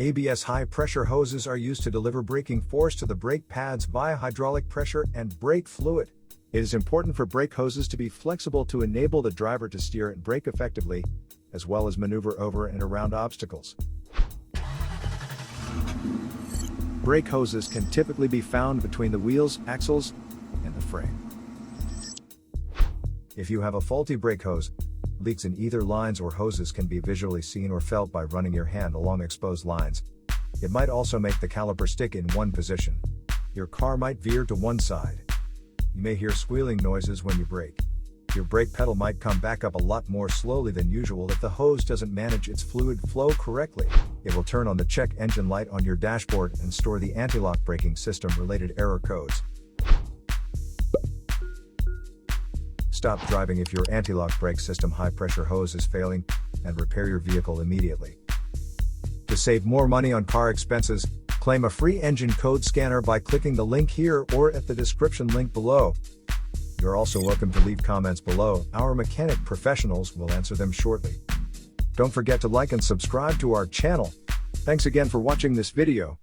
ABS high-pressure hoses are used to deliver braking force to the brake pads via hydraulic pressure and brake fluid. It is important for brake hoses to be flexible to enable the driver to steer and brake effectively, as well as maneuver over and around obstacles. Brake hoses can typically be found between the wheels, axles, and the frame. If you have a faulty brake hose, leaks in either lines or hoses can be visually seen or felt by running your hand along exposed lines. It might also make the caliper stick in one position. Your car might veer to one side. You may hear squealing noises when you brake. Your brake pedal might come back up a lot more slowly than usual if the hose doesn't manage its fluid flow correctly. It will turn on the check engine light on your dashboard and store the anti-lock braking system related error codes. Stop driving if your anti-lock brake system high-pressure hose is failing, and repair your vehicle immediately. To save more money on car expenses, claim a free engine code scanner by clicking the link here or at the description link below. You're also welcome to leave comments below. Our mechanic professionals will answer them shortly. Don't forget to like and subscribe to our channel. Thanks again for watching this video.